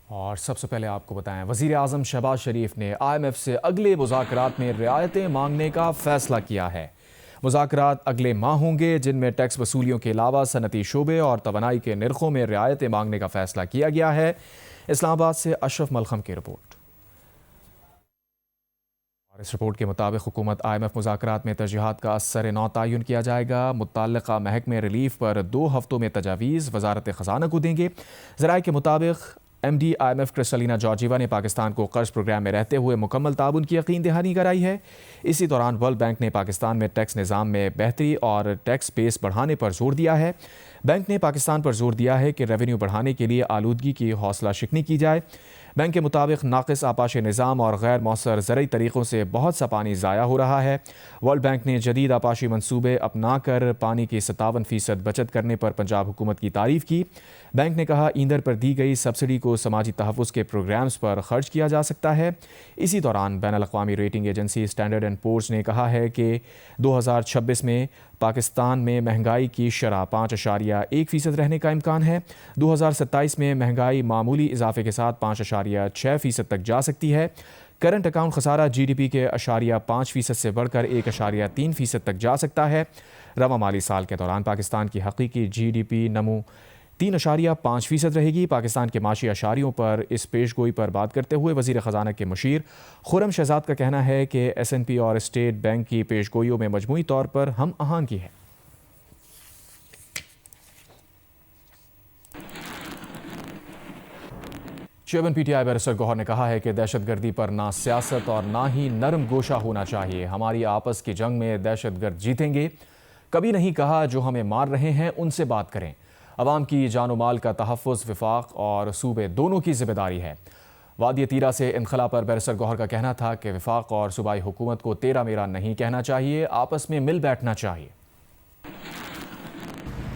اور سب سے پہلے آپ کو بتائیں، وزیر اعظم شہباز شریف نے آئی ایم ایف سے اگلے مذاکرات میں رعایتیں مانگنے کا فیصلہ کیا ہے۔ مذاکرات اگلے ماہ ہوں گے جن میں ٹیکس وصولیوں کے علاوہ صنعتی شعبے اور توانائی کے نرخوں میں رعایتیں مانگنے کا فیصلہ کیا گیا ہے۔ اسلام آباد سے اشرف ملخم کی رپورٹ۔ اس رپورٹ کے مطابق حکومت آئی ایم ایف مذاکرات میں ترجیحات کا سر نو تعین کیا جائے گا۔ متعلقہ محکمے ریلیف پر 2 ہفتوں میں تجاویز وزارت خزانہ کو دیں گے۔ ذرائع کے مطابق M D I M F Kristalina Georgieva نے پاکستان کو قرض پروگرام میں رہتے ہوئے مکمل تعاون کی یقین دہانی کرائی ہے۔ اسی دوران ورلڈ بینک نے پاکستان میں ٹیکس نظام میں بہتری اور ٹیکس بیس بڑھانے پر زور دیا ہے۔ بینک نے پاکستان پر زور دیا ہے کہ ریونیو بڑھانے کے لیے آلودگی کی حوصلہ شکنی کی جائے۔ بینک کے مطابق ناقص آبپاش نظام اور غیر مؤثر زرعی طریقوں سے بہت سا پانی ضائع ہو رہا ہے۔ ورلڈ بینک نے جدید آبپاشی منصوبے اپنا کر پانی کی 57% بچت کرنے پر پنجاب حکومت کی تعریف کی۔ بینک نے کہا ایندھن پر دی گئی سبسڈی کو سماجی تحفظ کے پروگرامز پر خرچ کیا جا سکتا ہے۔ اسی دوران بین الاقوامی rating agency standard and pours نے کہا ہے کہ 2026 میں پاکستان میں مہنگائی کی شرح 5.1% رہنے کا امکان ہے۔ 2027 میں مہنگائی معمولی اضافے کے ساتھ 5.6% تک جا سکتی ہے۔ کرنٹ اکاؤنٹ خسارہ جی ڈی پی کے 0.5% سے بڑھ کر 1.3% تک جا سکتا ہے۔ رواں مالی سال کے دوران پاکستان کی حقیقی جی ڈی پی نمو 3.5% رہے گی۔ پاکستان کے معاشی اشاریوں پر اس پیش گوئی پر بات کرتے ہوئے وزیر خزانہ کے مشیر خرم شہزاد کا کہنا ہے کہ ایس این پی اور اسٹیٹ بینک کی پیش گوئیوں میں مجموعی طور پر ہم آہنگی ہے۔ Chairman P T I barrister Gohar نے کہا ہے کہ دہشت گردی پر نہ سیاست اور نہ ہی نرم گوشہ ہونا چاہیے۔ ہماری آپس کی جنگ میں دہشت گرد جیتیں گے۔ کبھی نہیں کہا جو ہمیں مار رہے ہیں ان سے بات کریں۔ عوام کی جان و مال کا تحفظ وفاق اور صوبے دونوں کی ذمہ داری ہے۔ وادی تیرا سے انخلا پر بیرسٹر گوہر کا کہنا تھا کہ وفاق اور صوبائی حکومت کو تیرا میرا نہیں کہنا چاہیے، آپس میں مل بیٹھنا چاہیے۔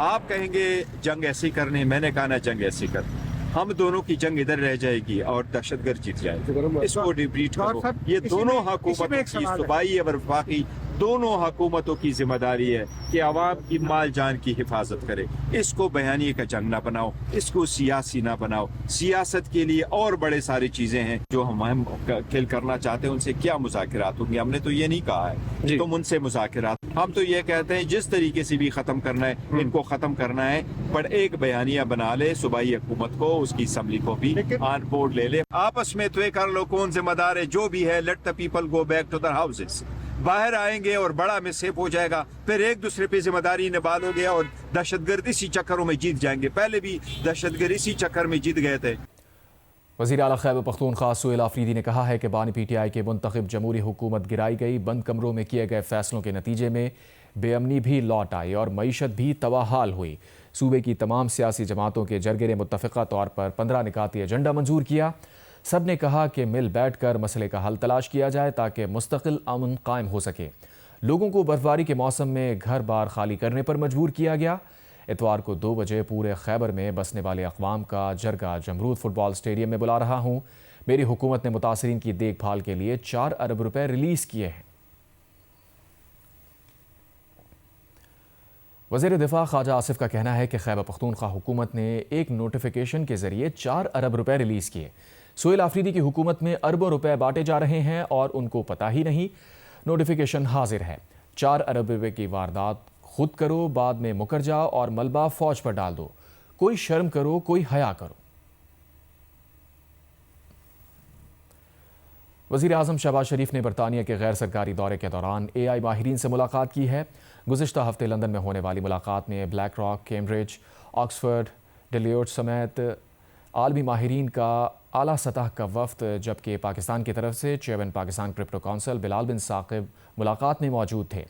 آپ کہیں گے جنگ ایسی کرنی، میں نے کہا نا جنگ ایسی کرنی، ہم دونوں کی جنگ ادھر رہ جائے گی اور دہشت گرد جیت جائے گی۔ اس کو ڈیبریٹ کرو۔ یہ دونوں حکومتوں کی صوبائی اور وفاقی دونوں حکومتوں کی ذمہ داری ہے کہ عوام کی مال جان کی حفاظت کرے۔ اس کو بیانیے کا جنگ نہ بناؤ، اس کو سیاسی نہ بناؤ۔ سیاست کے لیے اور بڑے ساری چیزیں ہیں جو ہم کھل کرنا چاہتے ہیں، ان سے کیا مذاکرات ہوں گے؟ ہم نے تو یہ نہیں کہا ہے تم ان سے مذاکرات، ہم تو یہ کہتے ہیں جس طریقے سے بھی ختم کرنا ہے ان کو ختم کرنا ہے، پر ایک بیانیہ بنا لے صوبائی حکومت کو، اس کی اسمبلی کو بھی آن بورڈ لے لے۔ آپس میں طے کر لو کون ذمہ دار ہے، جو بھی ہے let the people go back to their houses. باہر آئیں گے اور بڑا مسہیپ ہو جائے گا، پھر ایک دوسرے پہ ذمہ داری نبھالو گے اور دہشت گرد اسی چکروں میں جیت جائیں گے۔ پہلے بھی دہشت گرد اسی چکر میں جیت گئے تھے۔ وزیر اعلیٰ خیبر پختونخوا سہیل آفریدی نے کہا ہے کہ بانی پی ٹی آئی کے منتخب جمہوری حکومت گرائی گئی۔ بند کمروں میں کیے گئے فیصلوں کے نتیجے میں بے امنی بھی لوٹ آئی اور معیشت بھی تباہال ہوئی۔ صوبے کی تمام سیاسی جماعتوں کے جرگے نے متفقہ طور پر 15 نکاتی ایجنڈا منظور کیا۔ سب نے کہا کہ مل بیٹھ کر مسئلے کا حل تلاش کیا جائے تاکہ مستقل امن قائم ہو سکے۔ لوگوں کو برفباری کے موسم میں گھر بار خالی کرنے پر مجبور کیا گیا۔ اتوار کو 2 بجے پورے خیبر میں بسنے والے اقوام کا جرگہ جمرود فٹ بال اسٹیڈیم میں بلا رہا ہوں۔ میری حکومت نے متاثرین کی دیکھ بھال کے لیے 4 ارب روپے ریلیز کیے ہیں۔ وزیر دفاع خواجہ آصف کا کہنا ہے کہ خیبر پختونخوا حکومت نے ایک نوٹیفیکیشن کے ذریعے 4 ارب روپے ریلیز کیے۔ سہیل آفریدی کی حکومت میں اربوں روپے بانٹے جا رہے ہیں اور ان کو پتہ ہی نہیں۔ نوٹیفیکیشن حاضر ہے۔ 4 ارب روپے کی واردات خود کرو، بعد میں مکر جاؤ اور ملبہ فوج پر ڈال دو۔ کوئی شرم کرو، کوئی حیا کرو۔ وزیر اعظم شہباز شریف نے برطانیہ کے غیر سرکاری دورے کے دوران اے آئی ماہرین سے ملاقات کی ہے۔ گزشتہ ہفتے لندن میں ہونے والی ملاقات میں بلیک راک، کیمبرج، آکسفورڈ، ڈیلویٹ سمیت عالمی ماہرین کا اعلیٰ سطح کا وفد، جبکہ پاکستان کی طرف سے چیئرمین پاکستان کرپٹو کونسل بلال بن ثاقب ملاقات میں موجود تھے۔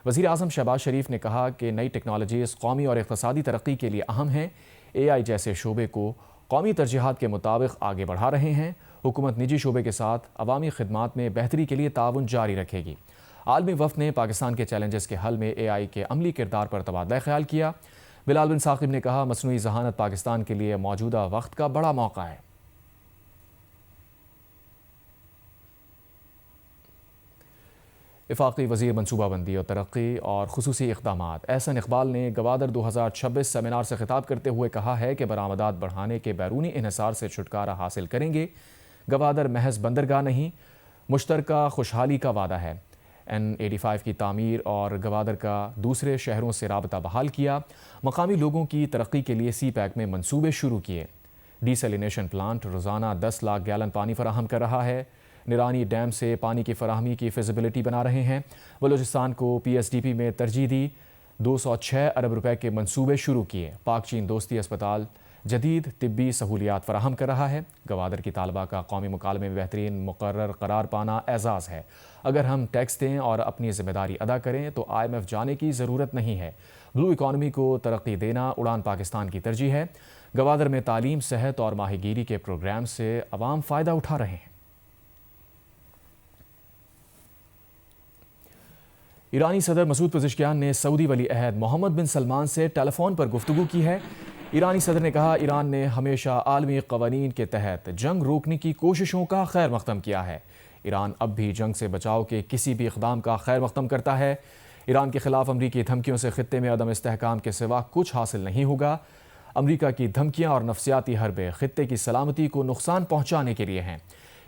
وزیر اعظم شہباز شریف نے کہا کہ نئی ٹیکنالوجیز قومی اور اقتصادی ترقی کے لیے اہم ہیں۔ اے آئی جیسے شعبے کو قومی ترجیحات کے مطابق آگے بڑھا رہے ہیں۔ حکومت نجی شعبے کے ساتھ عوامی خدمات میں بہتری کے لیے تعاون جاری رکھے گی۔ عالمی وفد نے پاکستان کے چیلنجز کے حل میں اے آئی کے عملی کردار پر تبادلہ خیال کیا۔ بلال بن ثاقب نے کہا مصنوعی ذہانت پاکستان کے لیے موجودہ وقت کا بڑا موقع ہے۔ وفاقی وزیر منصوبہ بندی اور ترقی اور خصوصی اقدامات احسن اقبال نے گوادر 2026 سیمینار سے خطاب کرتے ہوئے کہا ہے کہ برآمدات بڑھانے کے بیرونی انحصار سے چھٹکارا حاصل کریں گے۔ گوادر محض بندرگاہ نہیں، مشترکہ خوشحالی کا وعدہ ہے۔ N85 کی تعمیر اور گوادر کا دوسرے شہروں سے رابطہ بحال کیا۔ مقامی لوگوں کی ترقی کے لیے سی پیک میں منصوبے شروع کیے۔ ڈیسیلینیشن پلانٹ روزانہ 10 لاکھ گیلن پانی فراہم کر رہا ہے۔ نرانی ڈیم سے پانی کی فراہمی کی فیزیبلٹی بنا رہے ہیں۔ بلوچستان کو PSDP میں ترجیح دی۔ 206 ارب روپے کے منصوبے شروع کیے۔ پاک چین دوستی اسپتال جدید طبی سہولیات فراہم کر رہا ہے۔ گوادر کی طالبہ کا قومی مکالمے میں بہترین مقرر قرار پانا اعزاز ہے۔ اگر ہم ٹیکس دیں اور اپنی ذمہ داری ادا کریں تو IMF جانے کی ضرورت نہیں ہے۔ بلو اکانومی کو ترقی دینا اڑان پاکستان کی ترجیح ہے۔ گوادر میں تعلیم، صحت اور ماہی گیری کے پروگرام سے عوام فائدہ اٹھا رہے ہیں۔ ایرانی صدر مسعود پزشکیان نے سعودی ولی عہد محمد بن سلمان سے ٹیلی فون پر گفتگو کی ہے۔ ایرانی صدر نے کہا ایران نے ہمیشہ عالمی قوانین کے تحت جنگ روکنے کی کوششوں کا خیر مقدم کیا ہے۔ ایران اب بھی جنگ سے بچاؤ کے کسی بھی اقدام کا خیر مقدم کرتا ہے۔ ایران کے خلاف امریکی دھمکیوں سے خطے میں عدم استحکام کے سوا کچھ حاصل نہیں ہوگا۔ امریکہ کی دھمکیاں اور نفسیاتی حربے خطے کی سلامتی کو نقصان پہنچانے کے لیے ہیں۔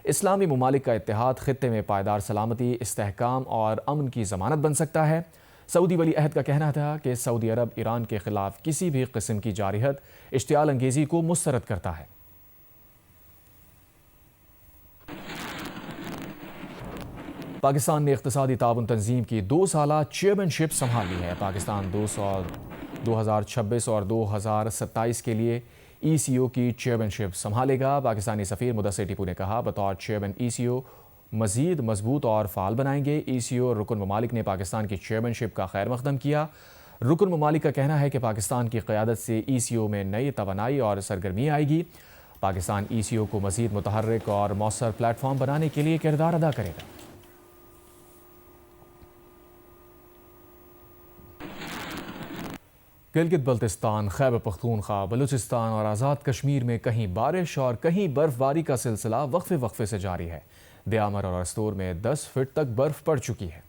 اسلامی ممالک کا اتحاد خطے میں پائیدار سلامتی، استحکام اور امن کی ضمانت بن سکتا ہے۔ سعودی ولی عہد کا کہنا تھا کہ سعودی عرب ایران کے خلاف کسی بھی قسم کی جارحیت، اشتعال انگیزی کو مسترد کرتا ہے۔ پاکستان نے اقتصادی تعاون تنظیم کی 2 سالہ چیئرمین شپ سنبھال لی ہے۔ پاکستان 2026 اور 2027 کے لیے ECO کی چیئرمین شپ سنبھالے گا۔ پاکستانی سفیر مدثر ٹیپو نے کہا بطور چیئرمین ECO مزید مضبوط اور فعال بنائیں گے۔ ECO رکن ممالک نے پاکستان کی چیئرمین شپ کا خیر مقدم کیا۔ رکن ممالک کا کہنا ہے کہ پاکستان کی قیادت سے ECO میں نئی توانائی اور سرگرمی آئے گی۔ پاکستان ECO کو مزید متحرک اور مؤثر پلیٹ فارم بنانے کے لیے کردار ادا کرے گا۔ گلگت بلتستان، خیبر پختونخوا، بلوچستان اور آزاد کشمیر میں کہیں بارش اور کہیں برف باری کا سلسلہ وقفے سے جاری ہے۔ دیامر اور استور میں 10 فٹ تک برف پڑ چکی ہے۔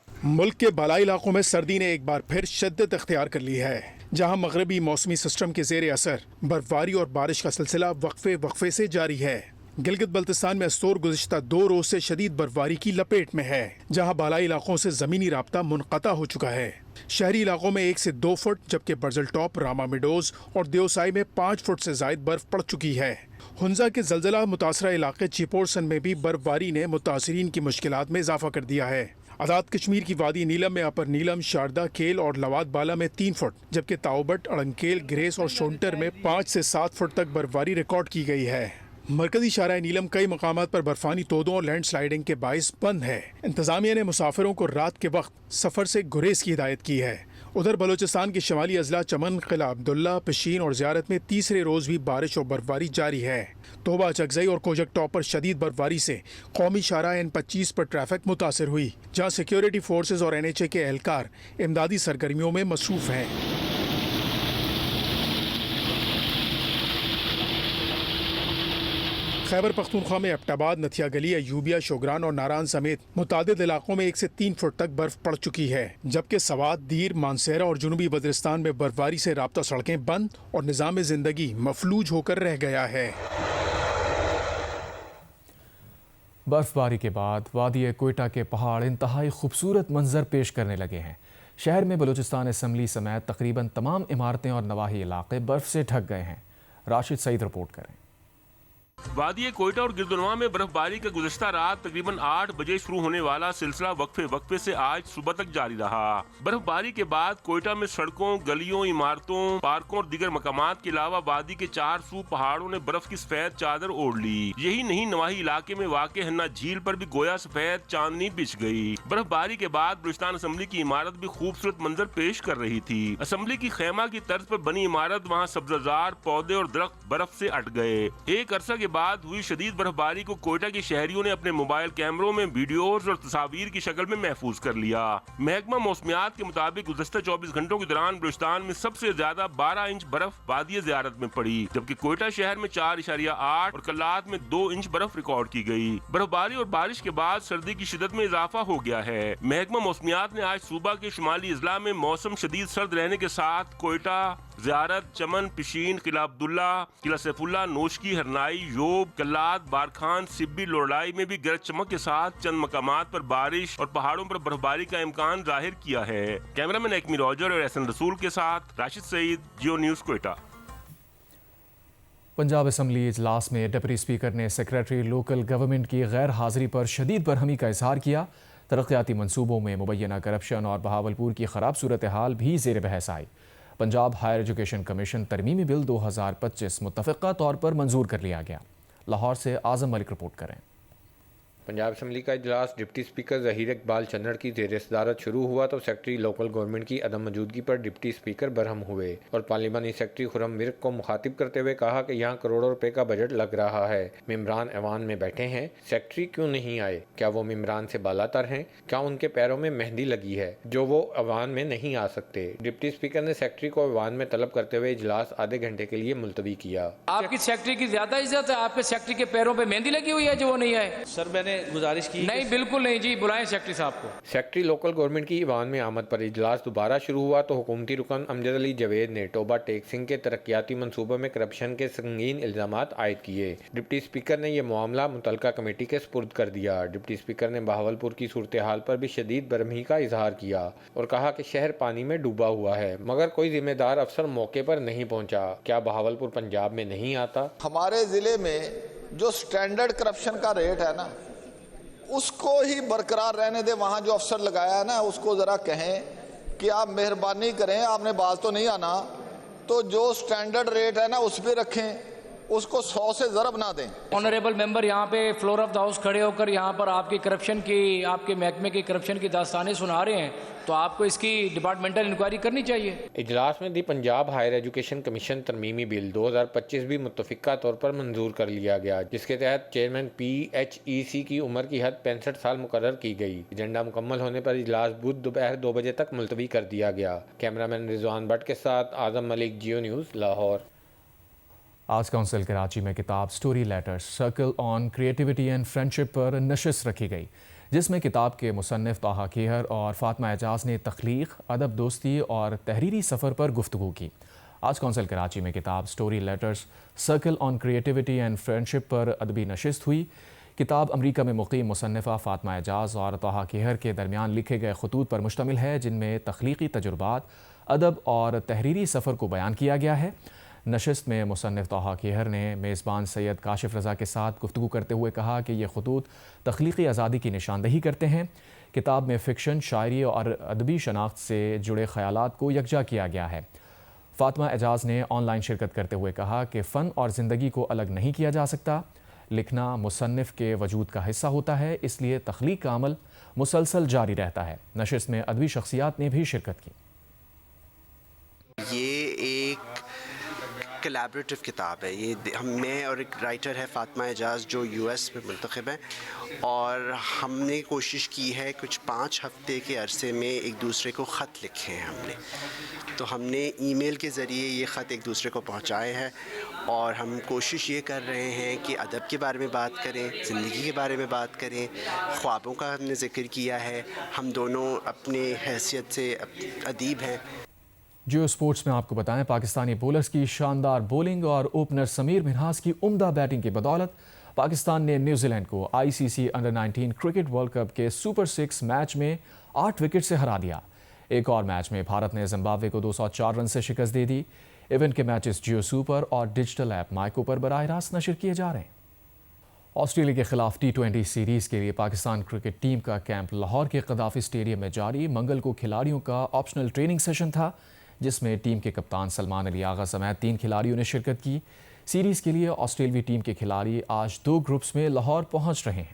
ملک کے بالائی علاقوں میں سردی نے ایک بار پھر شدت اختیار کر لی ہے، جہاں مغربی موسمی سسٹم کے زیر اثر برفباری اور بارش کا سلسلہ وقفے سے جاری ہے۔ گلگت بلتستان میں استور گزشتہ 2 روز سے شدید برفباری کی لپیٹ میں ہے، جہاں بالائی علاقوں سے زمینی رابطہ منقطع ہو چکا ہے۔ شہری علاقوں میں 1 سے 2 فٹ جبکہ برزل ٹاپ، راما میڈوز اور دیوسائی میں 5 فٹ سے زائد برف پڑ چکی ہے۔ ہنزا کے زلزلہ متاثرہ علاقے چیپورسن میں بھی برفباری نے متاثرین کی مشکلات میں اضافہ کر دیا ہے۔ آزاد کشمیر کی وادی نیلم میں اپر نیلم، شاردا کھیل اور لواد بالا میں 3 فٹ جبکہ تاؤبٹ، اڑنکیل، گریس اور شونٹر میں 5 سے 7 فٹ تک برفباری ریکارڈ کی گئی ہے۔ مرکزی شاہراہ نیلم کئی مقامات پر برفانی تودوں اور لینڈ سلائیڈنگ کے باعث بند ہے۔ انتظامیہ نے مسافروں کو رات کے وقت سفر سے گریز کی ہدایت کی ہے۔ ادھر بلوچستان کے شمالی اضلاع چمن، قلعہ عبداللہ، پشین اور زیارت میں تیسرے روز بھی بارش اور برفباری جاری ہے۔ توبہ، چکزئی اور کوجک ٹاپ پر شدید برفباری سے قومی شاہراہ N25 پر ٹریفک متاثر ہوئی، جہاں سیکیورٹی فورسز اور NHA کے اہلکار امدادی سرگرمیوں میں مصروف ہیں۔ خیبر پختونخوا میں ایبٹ آباد، نتھیا گلی، ایوبیہ، شوگران اور ناران سمیت متعدد علاقوں میں 1 سے 3 فٹ تک برف پڑ چکی ہے، جبکہ سوات، دیر، مانسہرہ اور جنوبی وزیرستان میں برفباری سے رابطہ سڑکیں بند اور نظام زندگی مفلوج ہو کر رہ گیا ہے۔ برف باری کے بعد وادی کوئٹہ کے پہاڑ انتہائی خوبصورت منظر پیش کرنے لگے ہیں۔ شہر میں بلوچستان اسمبلی سمیت تقریباً تمام عمارتیں اور نواحی علاقے برف سے ڈھک گئے ہیں۔ راشد سعید رپورٹ کریں۔ وادی کوئٹہ اور گردنوا میں برف باری کا گزشتہ رات تقریباً 8 بجے شروع ہونے والا سلسلہ وقفے سے آج صبح تک جاری رہا۔ برف باری کے بعد کوئٹہ میں سڑکوں، گلیوں، عمارتوں، پارکوں اور دیگر مقامات کے علاوہ وادی کے 4 سو پہاڑوں نے برف کی سفید چادر اوڑھ لی۔ یہی نہیں، نواحی علاقے میں واقع ہنہ جھیل پر بھی گویا سفید چاندنی بچھ گئی۔ برف باری کے بعد بلوچستان اسمبلی کی عمارت بھی خوبصورت منظر پیش کر رہی تھی۔ اسمبلی کی خیمہ کی طرز پر بنی عمارت، وہاں سبززار، پودے اور درخت برف سے اٹ گئے۔ ایک عرصہ کے کے بعد ہوئی شدید برفباری کو کوئٹہ کے شہریوں نے اپنے موبائل کیمروں میں ویڈیوز اور تصاویر کی شکل میں محفوظ کر لیا۔ محکمہ موسمیات کے مطابق گزشتہ 24 گھنٹوں کے دوران بلوچستان میں سب سے زیادہ 12 انچ برف وادی زیارت میں پڑی، جبکہ کوئٹہ شہر میں 4.8 اور کلات میں 2 انچ برف ریکارڈ کی گئی۔ برفباری اور بارش کے بعد سردی کی شدت میں اضافہ ہو گیا ہے۔ محکمہ موسمیات نے آج صوبہ کے شمالی اضلاع میں موسم شدید سرد رہنے کے ساتھ کوئٹہ، زیارت، چمن، پشین، قلعہ عبداللہ، قلعہ سیف اللہ، نوشکی، ہرنائی، یوب، کلات، بارکھان، سبی، لوڑائی میں بھی گرج چمک کے ساتھ چند مقامات پر بارش اور پہاڑوں پر برفباری کا امکان ظاہر کیا ہے۔ کیمرہ مین ایکمی راجر اور احسن رسول کے ساتھ راشد سعید، جیو نیوز، کوئٹہ۔ پنجاب اسمبلی اجلاس میں ڈپٹی اسپیکر نے سیکریٹری لوکل گورنمنٹ کی غیر حاضری پر شدید برہمی کا اظہار کیا۔ ترقیاتی منصوبوں میں مبینہ کرپشن اور بہاولپور کی خراب صورتحال بھی زیر بحث آئی۔ پنجاب ہائر ایجوکیشن کمیشن ترمیمی بل 2025 متفقہ طور پر منظور کر لیا گیا۔ لاہور سے اعظم ملک رپورٹ کریں۔ پنجاب اسمبلی کا اجلاس ڈپٹی اسپیکر ظہیر اقبال چنڑ کی زیر صدارت شروع ہوا تو سیکرٹری لوکل گورنمنٹ کی عدم موجودگی پر ڈپٹی اسپیکر برہم ہوئے اور پارلیمانی سیکرٹری خرم ورک کو مخاطب کرتے ہوئے کہا کہ یہاں کروڑوں روپے کا بجٹ لگ رہا ہے، ممبران ایوان میں بیٹھے ہیں، سیکرٹری کیوں نہیں آئے؟ کیا وہ ممبران سے بالا تر ہیں؟ کیا ان کے پیروں میں مہندی لگی ہے جو وہ ایوان میں نہیں آ سکتے؟ ڈپٹی اسپیکر نے سیکرٹری کو ایوان میں طلب کرتے ہوئے اجلاس آدھے گھنٹے کے لیے ملتوی کیا۔ آپ کی سیکرٹری کی زیادہ عزت ہے، آپ کے سیکرٹری کے پیروں پہ مہندی لگی ہوئی ہے جو وہ نہیں آئے؟ سر میں نے گزارش کی نہیں، بالکل نہیں جی، بلائیں سیکرٹری صاحب کو۔ سیکرٹری لوکل گورنمنٹ کی ایوان میں آمد پر اجلاس دوبارہ شروع ہوا تو حکومتی رکن امجد علی جوید نے ٹوبہ ٹیک سنگھ کے ترقیاتی منصوبوں میں کرپشن کے سنگین الزامات عائد کیے۔ ڈپٹی اسپیکر نے یہ معاملہ متعلقہ کمیٹی کے سپرد کر دیا۔ ڈپٹی اسپیکر نے بہاولپور کی صورتحال پر بھی شدید برہمی کا اظہار کیا اور کہا کہ شہر پانی میں ڈوبا ہوا ہے مگر کوئی ذمہ دار افسر موقع پر نہیں پہنچا۔ کیا بہاولپور پنجاب میں نہیں آتا؟ ہمارے ضلع میں جو سٹینڈرڈ کرپشن کا ریٹ ہے نا، اس کو ہی برقرار رہنے دے۔ وہاں جو افسر لگایا ہے نا، اس کو ذرا کہیں کہ آپ مہربانی کریں، آپ نے باز تو نہیں آنا، تو جو سٹینڈرڈ ریٹ ہے نا اس پہ رکھیں، اس کو 100 سے ضرب نہ دیں۔ آنریبل ممبر یہاں پہ فلور آف دا ہاؤس کھڑے ہو کر یہاں پر آپ کی کرپشن کی، آپ کے محکمے کی کرپشن کی داستانیں سنا رہے ہیں، تو آپ کو اس کی ڈپارٹمنٹل انکوائری کرنی چاہیے۔ اجلاس میں دی پنجاب ہائر ایجوکیشن کمیشن ترمیمی بل 2025 بھی متفقہ طور پر منظور کر لیا گیا، جس کے تحت چیئرمین PHEC کی عمر کی حد 65 سال مقرر کی گئی۔ ایجنڈا مکمل ہونے پر اجلاس بدھ دوپہر 2 بجے تک ملتوی کر دیا گیا۔ کیمرہ مین رضوان بٹ کے ساتھ اعظم ملک، جیو نیوز، لاہور۔ آج کونسل کراچی میں کتاب story letters circle on creativity and friendship پر نشست رکھی گئی، جس میں کتاب کے مصنف طاہا کھیہر اور فاطمہ اعجاز نے تخلیق، ادب، دوستی اور تحریری سفر پر گفتگو کی۔ آج کونسل کراچی میں کتاب story letters circle on creativity and friendship پر ادبی نشست ہوئی۔ کتاب امریکہ میں مقیم مصنفہ فاطمہ اعجاز اور طاہا کھیہر کے درمیان لکھے گئے خطوط پر مشتمل ہے، جن میں تخلیقی تجربات، ادب اور تحریری سفر کو بیان کیا گیا ہے۔ نشست میں مصنف طاہا کھیہر نے میزبان سید کاشف رضا کے ساتھ گفتگو کرتے ہوئے کہا کہ یہ خطوط تخلیقی آزادی کی نشاندہی کرتے ہیں۔ کتاب میں فکشن، شاعری اور ادبی شناخت سے جڑے خیالات کو یکجا کیا گیا ہے۔ فاطمہ اعجاز نے آن لائن شرکت کرتے ہوئے کہا کہ فن اور زندگی کو الگ نہیں کیا جا سکتا، لکھنا مصنف کے وجود کا حصہ ہوتا ہے، اس لیے تخلیق کا عمل مسلسل جاری رہتا ہے۔ نشست میں ادبی شخصیات نے بھی شرکت کی۔ یہ ایک کلیبریٹو کتاب ہے، یہ میں اور ایک رائٹر ہے فاطمہ اعجاز جو US میں منتخب ہے، اور ہم نے کوشش کی ہے کچھ 5 ہفتے کے عرصے میں ایک دوسرے کو خط لکھے ہیں ہم نے، تو ہم نے ای میل کے ذریعے یہ خط ایک دوسرے کو پہنچائے ہیں، اور ہم کوشش یہ کر رہے ہیں کہ ادب کے بارے میں بات کریں، زندگی کے بارے میں بات کریں، خوابوں کا ہم نے ذکر کیا ہے، ہم دونوں اپنے حیثیت سے ادیب ہیں۔ جیو سپورٹس میں آپ کو بتائیں، پاکستانی بولرز کی شاندار بولنگ اور اوپنر سمیر منہاس کی عمدہ بیٹنگ کی بدولت پاکستان نے نیوزی لینڈ کو ICC under 19 cricket world cup کے سپر 6 میچ میں 8 وکٹ سے ہرا دیا۔ ایک اور میچ میں بھارت نے زمبابوے کو 204 رن سے شکست دے دی۔ ایونٹ کے میچز جیو سپر اور ڈیجیٹل ایپ مائیکو پر براہ راست نشر کیے جا رہے ہیں۔ آسٹریلیا کے خلاف T20 سیریز کے لیے پاکستان کرکٹ ٹیم کا کیمپ لاہور کے قذافی اسٹیڈیم میں جاری۔ منگل کو کھلاڑیوں کا آپشنل ٹریننگ سیشن تھا، جس میں ٹیم کے کپتان سلمان علی آغا سمیت 3 کھلاڑیوں نے شرکت کی۔ سیریز کے لیے آسٹریلوی ٹیم کے کھلاڑی آج 2 گروپس میں لاہور پہنچ رہے ہیں۔